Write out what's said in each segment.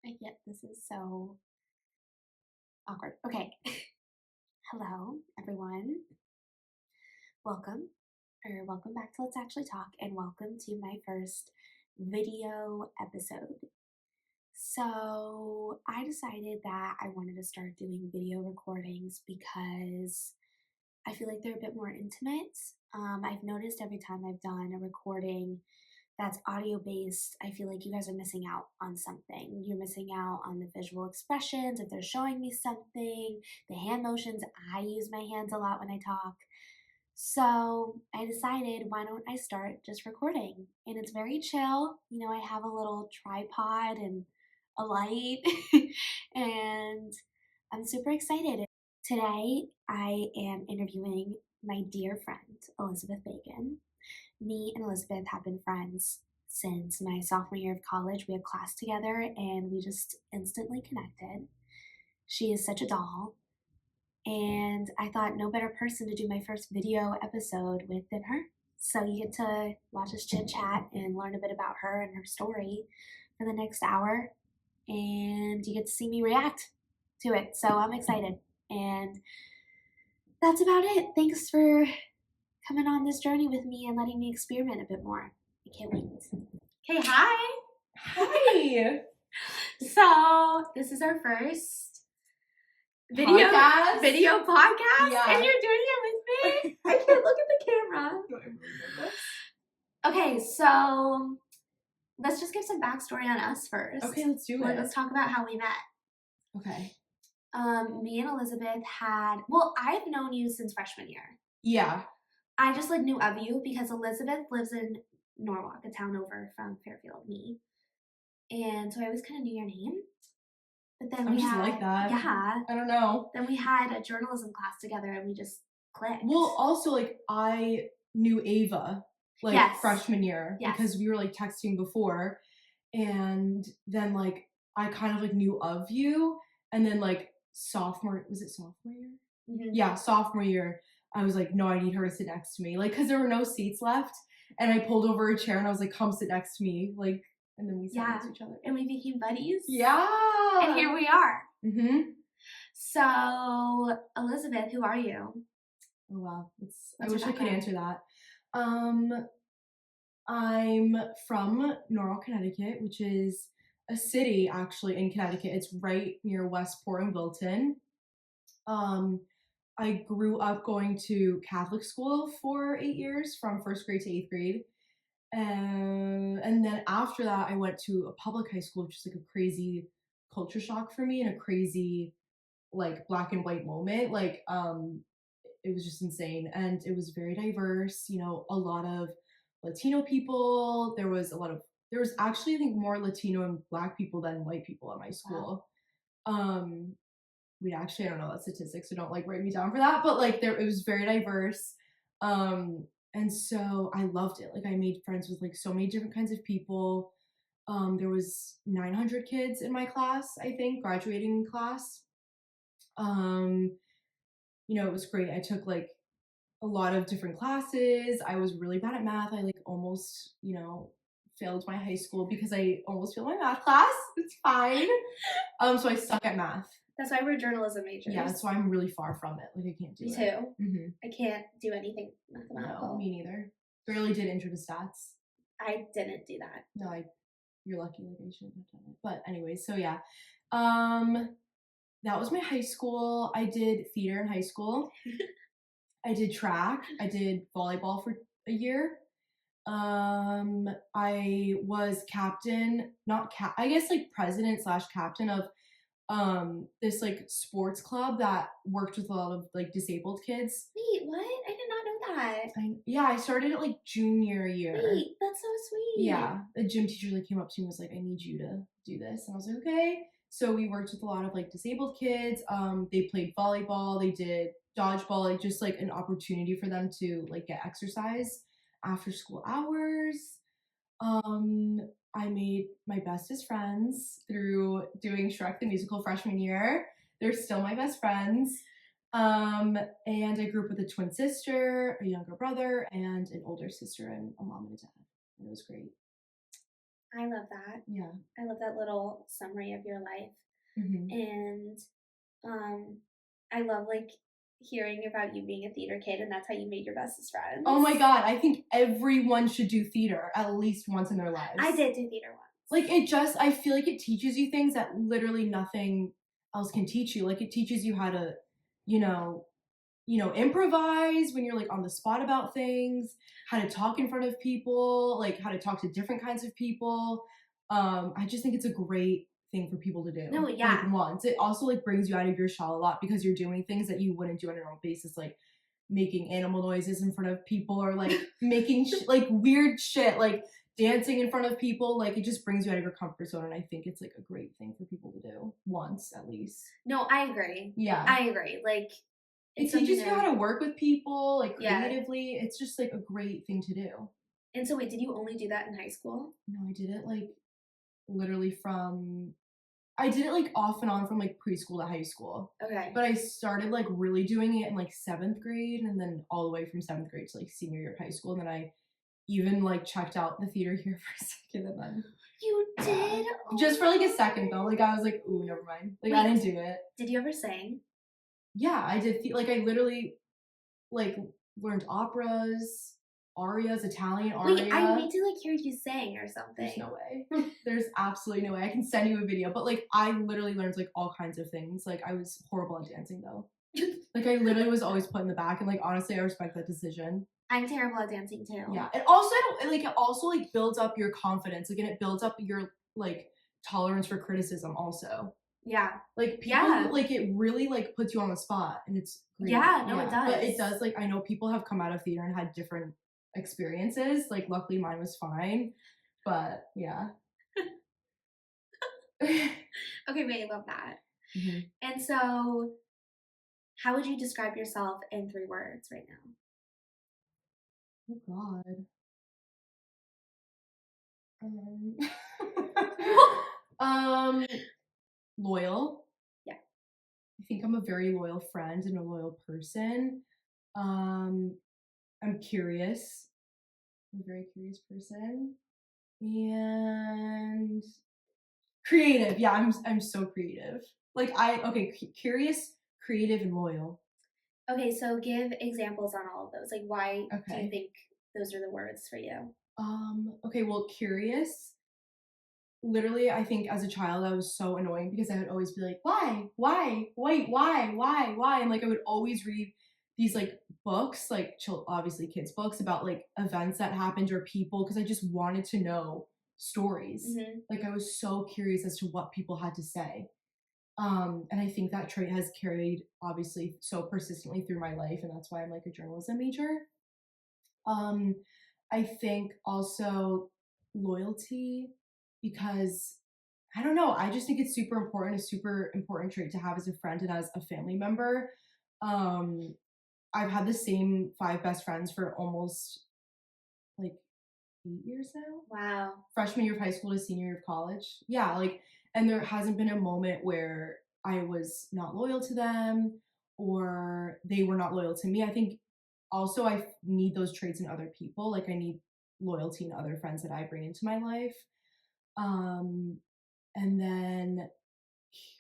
I get this is so awkward. Okay. Hello, everyone. Welcome back to Let's Actually Talk, and welcome to my first video episode. So, I decided that I wanted to start doing video recordings because I feel like they're a bit more intimate. I've noticed every time I've done a recording that's audio based, I feel like you guys are missing out on something. You're missing out on the visual expressions if they're showing me something, the hand motions. I use my hands a lot when I talk. So I decided, why don't I start just recording? And it's very chill. I have a little tripod and a light, and I'm super excited. Today, I am interviewing my dear friend, Elizabeth Beggan. Me and Elizabeth have been friends since my sophomore year of college. We had class together and we just instantly connected. She is such a doll, and I thought no better person to do my first video episode with than her. So you get to watch us chit chat and learn a bit about her and her story for the next hour, and you get to see me react to it. So I'm excited, and that's about it. Thanks for coming on this journey with me and letting me experiment a bit more. I can't wait. Okay, hi. Hi. So this is our first video Podcast? podcast, and you're doing it with me. I can't look at the camera. Do I really know this? Okay, so let's just give some backstory on us first. Okay, let's do it. Let's talk about how we met. Okay. Me and Elizabeth I've known you since freshman year. Yeah. I just knew of you because Elizabeth lives in Norwalk, a town over from Fairfield, me. And so I always kind of knew your name. But then I'm just like that. Yeah. I don't know. Then we had a journalism class together and we just clicked. Well, also, I knew Ava, Yes. freshman year. Yes. Because we were, texting before. And then, I kind of, knew of you. And then, sophomore, was it sophomore year? Mm-hmm. Yeah, sophomore year. I was like, no, I need her to sit next to me. Because there were no seats left. And I pulled over a chair and I was like, come sit next to me. And then we sat next to each other. And we became buddies. Yeah. And here we are. Mm-hmm. So, Elizabeth, who are you? Oh, wow. I wish I could answer that. I'm from Norwalk, Connecticut, which is a city, actually, in Connecticut. It's right near Westport and Wilton. I grew up going to Catholic school for 8 years, from first grade to 8th grade. And then after that, I went to a public high school, which is a crazy culture shock for me and a crazy black and white moment. It was just insane, and it was very diverse. A lot of Latino people. There was actually, I think, more Latino and black people than white people at my school. Wow. I don't know that statistic, so don't write me down for that. But it was very diverse. And so I loved it. I made friends with so many different kinds of people. There was 900 kids in my class, I think, graduating class. It was great. I took a lot of different classes. I was really bad at math. I almost, failed my high school because I almost failed my math class. It's fine. So I suck at math. That's why we're journalism majors. Yeah, that's why I'm really far from it. I can't do it. Me too. Mm-hmm. I can't do anything mathematical. No, me neither. Barely did intro to stats. I didn't do that. No, you're lucky. I shouldn't have done it. But anyways, so yeah. That was my high school. I did theater in high school. I did track. I did volleyball for a year. I was captain, president / captain of this sports club that worked with a lot of disabled kids. Wait, what? I did not know that. I started at junior year. Wait, that's so sweet. Yeah, the gym teacher came up to me and was like, I need you to do this, and I was like, okay. So we worked with a lot of disabled kids. They played volleyball, they did dodgeball, just an opportunity for them to get exercise after school hours. I made my bestest friends through doing Shrek the Musical freshman year. They're still my best friends. And I grew up with a twin sister, a younger brother, and an older sister, and a mom and a dad. And it was great. I love that. Yeah. I love that little summary of your life. Hmm. And um I love like hearing about you being a theater kid and that's how you made your bestest Oh my friends. god, I think everyone should do theater at least once in their I lives. did do theater Like, once. I feel like it teaches you things that literally nothing else can teach you. Like, it teaches you how to, you know, improvise when you're like on the spot about things, how to talk in front of people, like how to talk to different kinds of people. I just think it's a great thing for people to No, do. Like yeah. once, it also like brings you out of your shell a lot because you're doing things that you wouldn't do on a normal basis, like making animal noises in front of people or like making like weird shit, like dancing in front of people. Like it just brings you out of your comfort zone, and I think it's like a great thing for people to do once at least. No, I agree. Yeah. I agree. Like It it's something teaches you to how to work with people, like, yeah. creatively. It's just, like, a great thing to do. And so wait, did you only do that in high school? No, I did it, like, literally from I did it, like, off and on from, like, preschool to high school. Okay. But I started, like, really doing it in, like, 7th grade and then all the way from 7th grade to, like, senior year of high school, and then I even, like, checked out the theater here for a second and then You yeah. did? Oh Just for, like, a second, though, my. like, I was like, "Ooh, never mind." Like, I Wait, didn't do it. did you ever sing? Yeah, I did like, I literally like learned operas, arias, Italian Wait, I aria. need to like hear you sing or There's no something. way. There's absolutely no way. I can send you a video, but like I literally learned like all kinds of things. Like I was horrible at dancing though. Like I literally was always put in the back, and like honestly, I respect that decision. I'm terrible at dancing too. Yeah, it also like builds up your confidence, like and it builds up your like tolerance for criticism also. Yeah. Like people who Yeah. like it really like puts you on the spot and it's great. Yeah, no, it Yeah. But it does. does like I know people have come out of theater and had different experiences. Like luckily mine was fine. But yeah. Okay, wait, I love that. Mhm. And so, how would you describe yourself in 3 words right now? Oh god. Um, um loyal. Yeah. I think I'm a very loyal friend and a loyal person. Um I'm curious. I'm a very curious person. And creative. Yeah, I'm so creative. Like I okay, curious, creative, and loyal. Okay, so give examples on all of those. Like, why do you Okay. think those are the words for you? Okay, well, curious. Literally, I think as a child I was so annoying because I would always be like, why? Why? Wait, why? Why? And like I would always read these like books, like obviously kids books about like events that happened or people because I just wanted to know stories. Hmm. Like I was so curious as to what people had to say. And I think that trait has carried obviously so persistently through my life, and that's why I'm like a journalism major. Um, I think also loyalty because I don't know, I just think it's super important, a super important trait to have as a friend and as a family member. Um, I've had the same 5 best friends for almost like 8 years now. Wow. Freshman year of high school to senior year of college. Yeah, like, and there hasn't been a moment where I was not loyal to them or they were not loyal to me. I think also I need those traits in other people. Like, I need loyalty in other friends that I bring into my life. Um, and then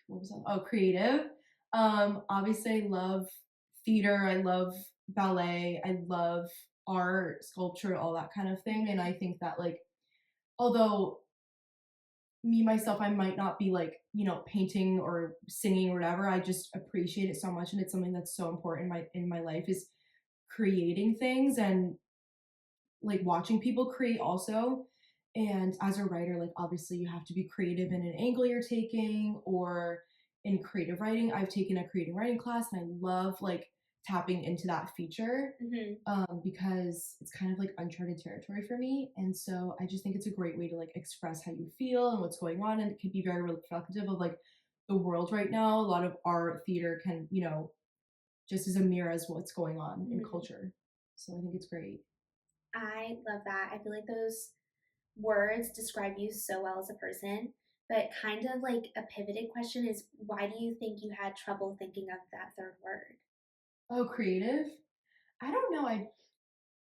what was that? Oh, creative. Obviously, I love theater. I love ballet. I love art, sculpture, all that kind of thing. And Hmm. I think that like although me myself I might not be like painting or singing or whatever, I just appreciate it so much, and it's something that's so important in my life is creating things and like watching people create also. And as a writer, like obviously you have to be creative in an angle you're taking, or in creative writing I've taken a creative writing class and I love like tapping into that feature, Hmm. because it's kind of like uncharted territory for me. And so I just think it's a great way to like express how you feel and what's going on. And it can be very reflective of like the world right now. A lot of art, theater can, just as a mirror as what's going on in Hmm. culture. So I think it's great. I love that. I feel like those words describe you so well as a person. But kind of like a pivoted question is why do you think you had trouble thinking of that third word? Oh, creative? I don't know.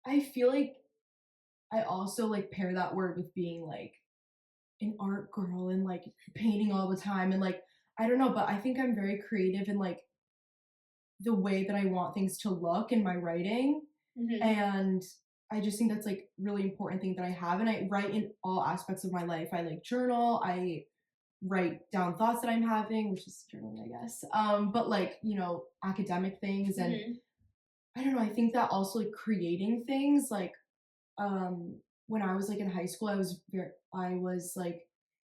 I feel like I also like pair that word with being like an art girl and like painting all the time and like I don't know, but I think I'm very creative in like the way that I want things to look in my writing. Mhm. And I just think that's like really important thing that I have. And I write in all aspects of my life. I like journal, I write down thoughts that I'm having, which is journaling, I guess. But like, you know, academic things and Mhm. I don't know, I think that also like creating things like um when I was like in high school, I was like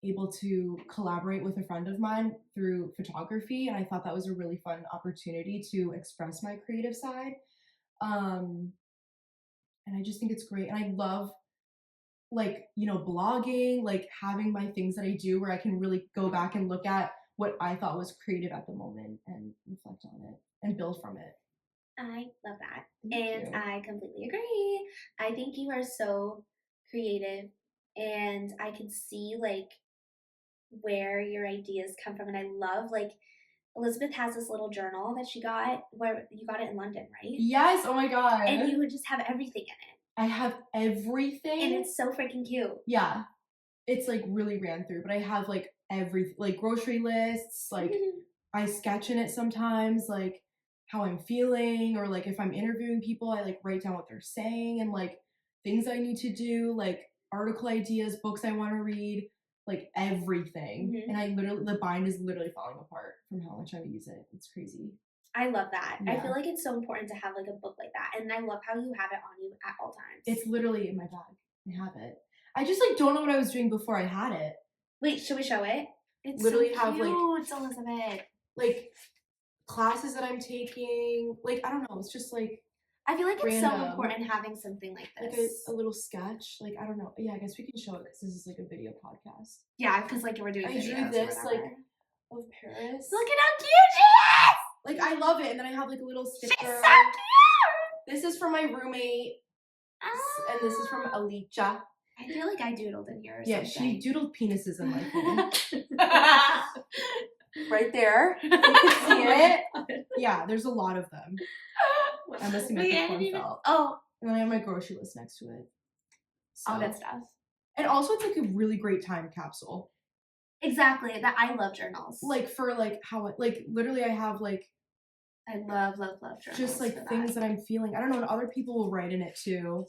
able to collaborate with a friend of mine through photography and I thought that was a really fun opportunity to express my creative side. Um and I just think it's great and I love like, you know, blogging, like having my things that I do where I can really go back and look at what I thought was creative at the moment and reflect on it and build from it. I love that. Thank And you. I completely agree. I think you are so creative and I can see like where your ideas come from. And I love like Elizabeth has this little journal that she got where you got it in London, right? Yes, oh my And god. you would just have everything in it. I have And everything. it's so freaking cute. Yeah, it's like really ran through, but I have like every like grocery lists, like I sketch in it sometimes, like how I'm feeling, or like if I'm interviewing people, I like write down what they're saying and like things I need to do, like article ideas, books I want to read, like everything. And Mhm. I literally, the bind is literally falling apart from how much I use it. It's crazy. I love that. I feel Yeah, like it's so important to have like a book like that. And I love how you have it on you at all times. it's literally in my bag. I have it. I just like don't know what I was doing before I had it. Wait, should we show it? It's so Literally have cute, Elizabeth. like classes that I'm taking. Like I don't know. It's just like I feel like it's so random. important having something like Like this. a little sketch. Like I don't know. Yeah, I guess we can show it because this is like a video podcast. Yeah, because like we're doing I drew videos or this like whatever. of Paris. Look at how cute she is! Like I love it, and then I have like a little She's sticker. so cute! This is from my roommate, and this is from Ah. Alicia. I feel like I doodled in here or Yeah, she something. doodled penises in my phone. Right there, you can see it. Yeah, there's a lot of them. I must have made the corn felt. Oh, And then I have my grocery list next to it. all So, good stuff. and also it's like a really great time capsule. Exactly. That I love journals. Like for like how like literally I have like I love, love, love journals. just like for things that I'm feeling. I don't know, and other people will write in it too.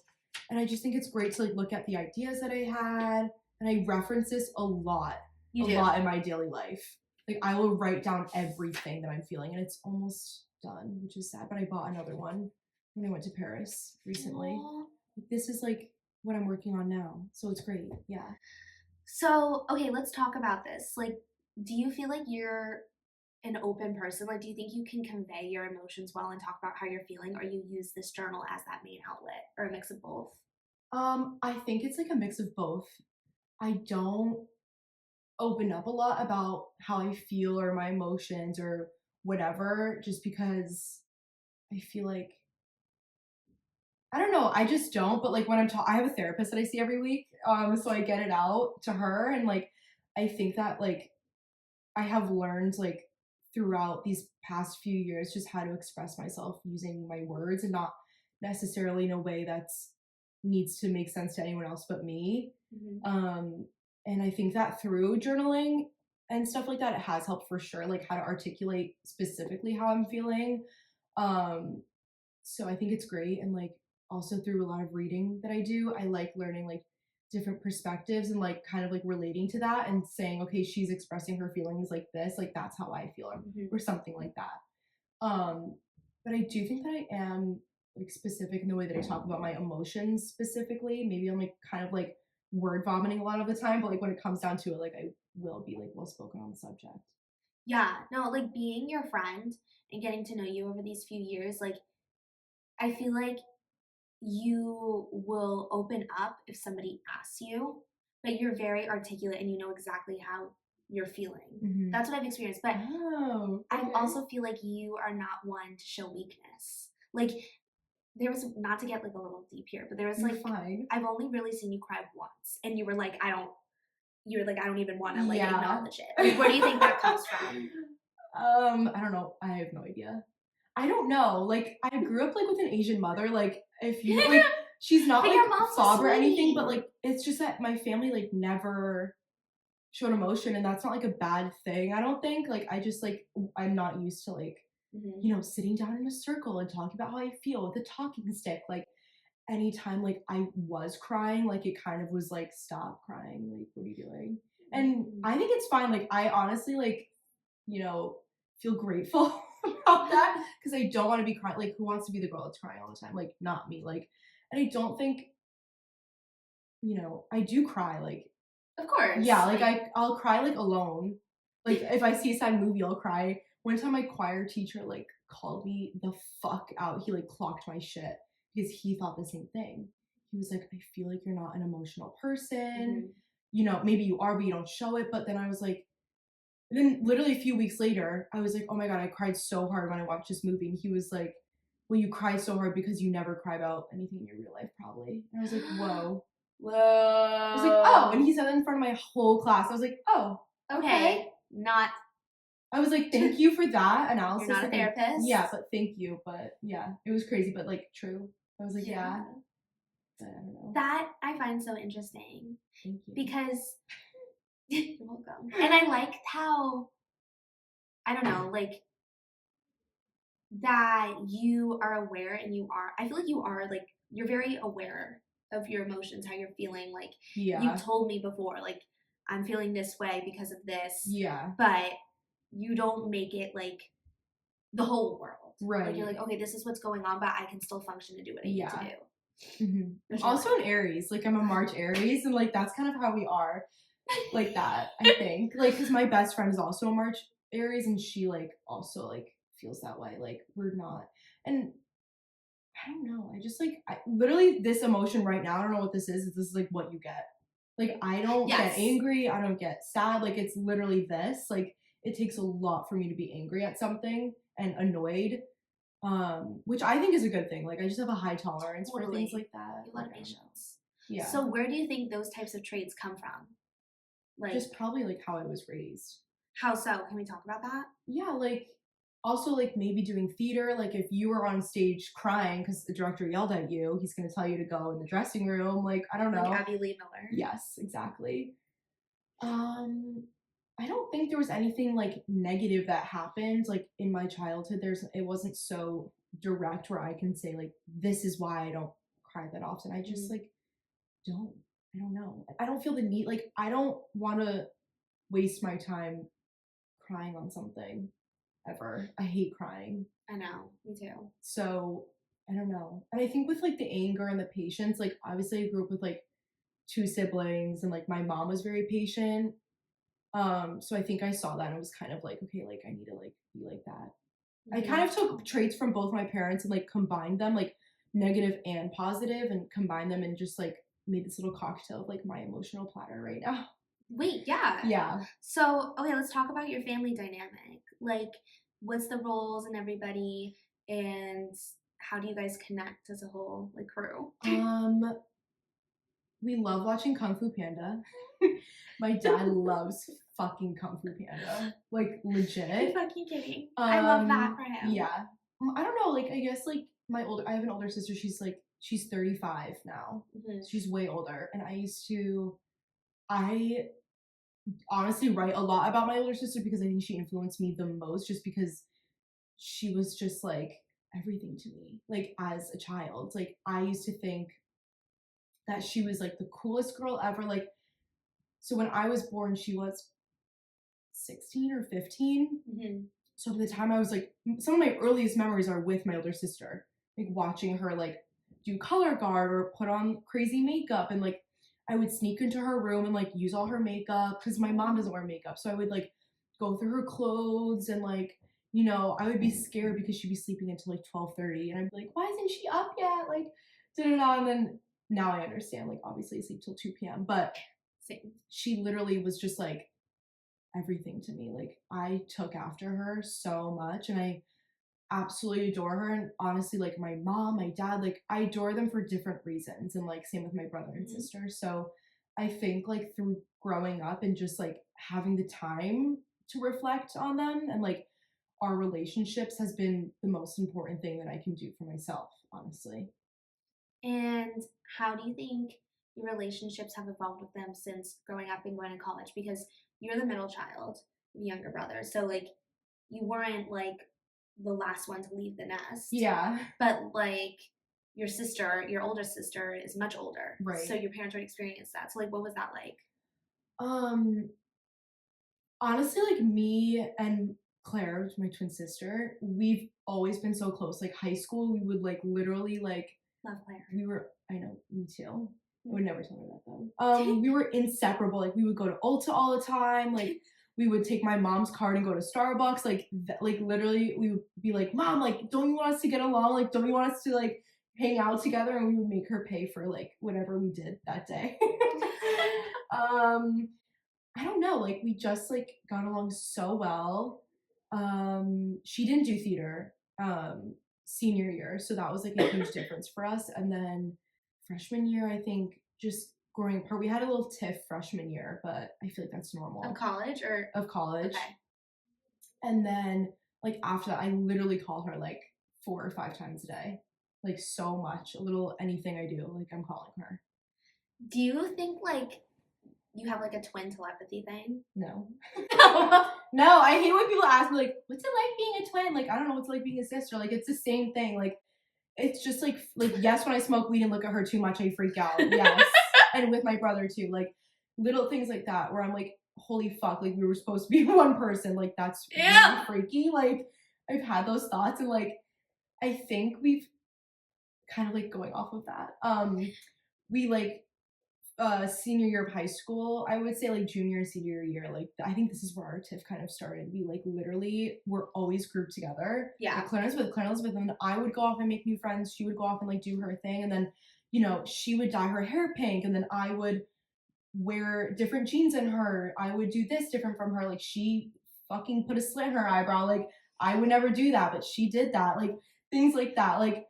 And I just think it's great to like look at the ideas that I had. And I reference this a lot. You a do. lot in my daily life. Like I will write down everything that I'm feeling and it's almost done, which is sad. But I bought another one when I went to Paris recently. Aw. This is like what I'm working on now. So it's great. Yeah. So, okay, let's talk about this. Like, do you feel like you're an open person? Like, do you think you can convey your emotions well and talk about how you're feeling, or you use this journal as that main outlet, or a mix of both? I think it's like a mix of both. I don't open up a lot about how I feel or my emotions or whatever, just because I feel like I don't know, I just don't. But like when I have a therapist that I see every week, so I get it out to her, and like I think that like I have learned like throughout these past few years just how to express myself using my words and not necessarily in a way that's needs to make sense to anyone else but me. Mhm. Um, and I think that through journaling and stuff like that, it has helped for sure, like how to articulate specifically how I'm feeling. Um, so I think it's great. And like also through a lot of reading that I do, I like learning like different perspectives and like kind of like relating to that and saying, okay, she's expressing her feelings like this, like that's how I feel, Mhm. or something like that. But I do think that I am like specific in the way that I talk about my emotions specifically. Maybe I'm like kind of like word vomiting a lot of the time, but like when it comes down to it, like I will be like well spoken on the subject. Yeah, no, like being your friend and getting to know you over these few years, like I feel like you will open up if somebody asks you, but you're very articulate and you know exactly how you're feeling. Mm-hmm. That's what I've experienced. But Oh, I okay. also feel like you are not one to show weakness. Like there was not to get like a little deep here, but there was You're like fine. I've only really seen you cry once, and you were like, you were like, I don't even want to like Yeah. acknowledge it. Like, where do you think that comes from? I don't know. I have no idea. I don't know. Like I grew up like with an Asian mother. Like if you like she's not But like your mom's so fob or anything, sweet. but like it's just that my family like never showed emotion, and that's not like a bad thing, I don't think. Like I just like I'm not used to like, Mhm. sitting down in a circle and talking about how I feel with a talking stick. Like anytime like I was crying, like it kind of was like, stop crying, like what are you doing? And I Mm. think it's fine. Like I honestly like, you know, feel grateful about that because I don't want to be crying. Like who wants to be the girl that's crying all the time? Like not me. Like, and I don't think, I do cry. Like Of yeah, course, like like I'll cry like alone. Like if I see a sad movie, I'll cry. One time my choir teacher like called me the fuck out. He like clocked my shit because he thought the same thing. He was like, I feel like you're not an emotional person. mhm. Maybe you are, but you don't show it. But then I was like, and then literally a few weeks later, I was like, oh my God, I cried so hard when I watched this movie. And he was like, well, you cried so hard because you never cry about anything in your real life, probably. And I was like, whoa. I was like, oh. And Whoa. he said that in front of my whole class. I was like, oh, okay. Okay, not I was like, thank you for that you're analysis. not a Like, therapist. yeah, but thank you. But yeah, it was crazy, but like true. I was like, yeah, Yeah. but I don't know. That I find so interesting Thank you. because you're welcome. And I liked how, I don't know, like that you are aware and I feel like you are like, you're very aware of your emotions, how you're feeling. Like you've Yeah, told me before, like, I'm feeling this way because of this, yeah, but you don't make it like the whole world. Like you're right. like, okay, this is what's going on, but I can still function and do what I need to Yeah. do. I'm Which I also like. an Aries. Like, I'm a March Aries, and like that's kind of how we are. Like that, I think. Like, because my best friend is also a March Aries, and she like also like feels that way. Like, we're not. And I don't know. I just like literally this emotion right now. I don't know what this is. This is like what you get. Like I don't get Yes. angry. I don't get sad. Like it's literally this. Like it takes a lot for me to be angry at something and annoyed. Which I think is a good thing. Like I just have a high tolerance for things Totally. like that. You have a lot Like of I don't know. patience. Yeah. So where do you think those types of traits come from? Like Just probably like how I was raised. how so? Can we talk about that? Yeah, like also like maybe doing theater, like if you were on stage crying because the director yelled at you, he's going to tell you to go in the dressing room. Like I don't Like know. Abby Lee Miller. Yes, exactly. um I don't think there was anything like negative that happened like in my childhood. It wasn't so direct where I can say like this is why I don't cry that often. I just Mhm. like don't. I don't know. I don't feel the need. Like I don't want to waste my time crying on something ever. I hate crying. I know. Me too. So I don't know. And I think with like the anger and the patience, like obviously I grew up with like two siblings and like my mom was very patient. So I think I saw that and it was kind of like, okay, like I need to like be like that. I kind Mhm. of took traits from both my parents and like combined them, like negative and positive, and combined them and just like made this little cocktail of like my emotional platter right now. Wait, yeah. Yeah. So, okay, let's talk about your family dynamic. Like, what's the roles in everybody, and how do you guys connect as a whole, like crew? Um, we love watching Kung Fu Panda. My dad loves fucking Kung Fu Panda. Like You're legit. fucking kidding. I love that for him. Yeah. I don't know, like I guess like I have an older sister, she's 35 now. Mhm. She's way older. And I honestly write a lot about my older sister because I think she influenced me the most just because she was just like everything to me. Like as a child. Like I used to think that she was like the coolest girl ever. Like so when I was born, she was 16 or 15. Mhm. So by the time I was like, some of my earliest memories are with my older sister, like watching her like do color guard or put on crazy makeup. And like I would sneak into her room and like use all her makeup because my mom doesn't wear makeup. So I would like go through her clothes and like, I would be scared because she'd be sleeping until like 12:30. And I'd be like, why isn't she up yet? Like, da da da. And then now I understand, like, obviously I sleep till 2 p.m. But Same. she literally was just like everything to me. Like I took after her so much and I absolutely adore her. And honestly, like my mom, my dad, like I adore them for different reasons. And like same with my brother and Mhm. sister. So I think like through growing up and just like having the time to reflect on them and like our relationships has been the most important thing that I can do for myself, honestly. And how do you think your relationships have evolved with them since growing up and going to college? Because you're the middle child, the younger brother. So like you weren't like the last one to leave the nest. Yeah. But like your sister, your older sister is much older. So Right. your parents would experience that. So like what was that like? Um, Honestly, like me and Claire, which is my twin sister, we've always been so close. Like high school, we would like literally like Love Claire. we were. I know, me too. I Mm. would never tell her that though. We were inseparable. Like we would go to Ulta all the time. Like we would take my mom's card and go to Starbucks. Like literally, we would be like, "Mom, like, don't you want us to get along? Like, don't you want us to like hang out together?" And we would make her pay for like whatever we did that day. um, I don't know, like we just like got along so well. She didn't do theater senior year, so that was like a huge difference for us. And then freshman year, I think just growing apart, we had a little tiff freshman year, but I feel like that's Of normal college or of college. okay. And then like after that, I literally call her like 4 or 5 times a day, like so much. A little anything I do, like I'm calling her. Do you think like you have like a twin telepathy thing? No. No, I hate when people ask me like, "What's it like being a twin?" Like, I don't know what's it like being a sister. Like, it's the same thing. Like, it's just like yes, when I smoke weed and look at her too much, I freak out. Yes, and with my brother too. Like, little things like that where I'm like, "Holy fuck!" Like, we were supposed to be one person. Like, that's really Yeah. freaky. Like, I've had those thoughts, and like, I think we've kind of like going off of that. We like senior year of high school, I would say like junior and senior year, like I think this is where our tiff kind of started. We like literally were always grouped together. Yeah. Like Claire Elizabeth, and then I would go off and make new friends. She would go off and like do her thing, and then she would dye her hair pink, and then I would wear different jeans than her. I would do this different from her. Like she fucking put a slit in her eyebrow. Like I would never do that, but she did that. Like things like that. Like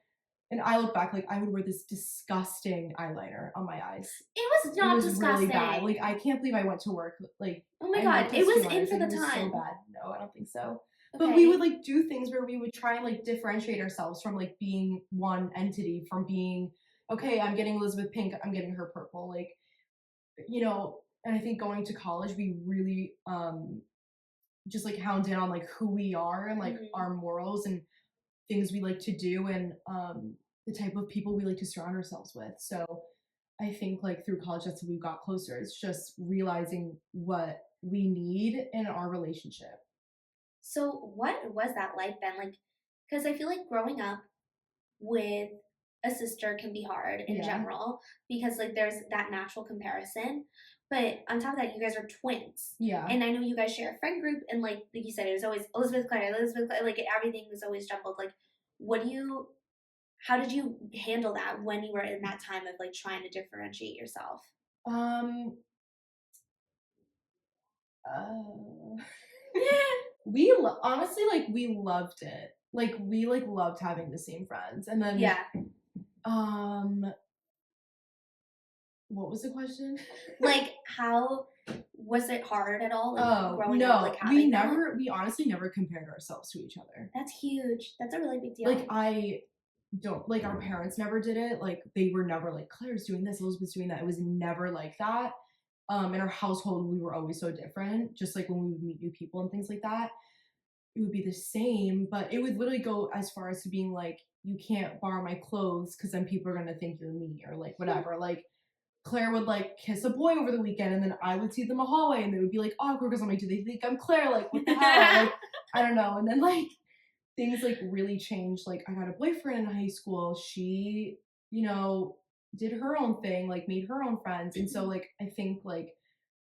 and I look back, like I would wear this disgusting eyeliner on my eyes. It was It not was really disgusting. bad. Like I can't believe I went to work. Like Oh my I god, looked it at was Stu in Myers, for like, the it was so time. bad. No, I don't think so. Okay. But we would like do things where we would try and like differentiate ourselves from like being one entity, from being okay, I'm getting Elizabeth pink, I'm getting her purple. Like, and I think going to college, we really just like hound in on like who we are and like our morals and things we like to do and the type of people we like to surround ourselves with. So I think like through college, that's how we got closer. It's just realizing what we need in our relationship. So what was that like then? Like, because I feel like growing up with a sister can be hard in Yeah. general because like there's that natural comparison. But on top of that, you guys are twins. Yeah. And I know you guys share a friend group, and like you said, it was always Elizabeth Claire, like everything was always jumbled. Like, how did you handle that when you were in that time of like trying to differentiate yourself? Um. Uh, honestly like we loved it. Like we like loved having the same friends, and then Yeah. um, what was the question? Like, how was it hard at all? Like Oh growing no, up, like having that? we honestly never compared ourselves to each other. That's huge. That's a really big deal. Like I don't like our parents never did it. Like they were never like Claire's doing this, Elizabeth's doing that. It was never like that. In our household, we were always so different. Just like when we would meet new people and things like that, it would be the same, but it would literally go as far as to being like, you can't borrow my clothes because then people are gonna think you're me or like whatever. Like Claire would like kiss a boy over the weekend, and then I would see them in the hallway, and they would be like awkward because I'm like, do they think I'm Claire? Like what the hell? Like I don't know. And then like things like really changed. Like I got a boyfriend in high school. She, did her own thing, like made her own friends, and so like I think like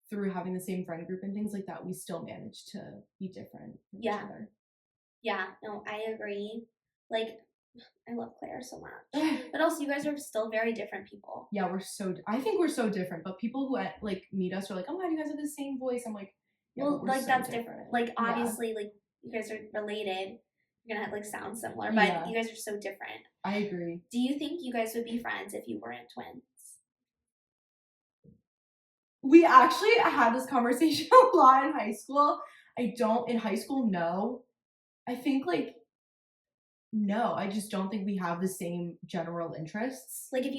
through having the same friend group and things like that, we still managed to be different from each other. Yeah, no, I agree. Like, I love Claire so much. But also, you guys are still very different people. Yeah, I think we're so different, but people who like meet us are like, oh my god, you guys have the same voice. I'm like, yeah, well, we're like so that's different. Like obviously, like you guys are related. You're gonna have like sound similar, but you guys are so different. I agree. Do you think you guys would be friends if you weren't twins? We actually had this conversation a lot in high school. In high school, no. I think like no, I just don't think we have the same general interests. Like if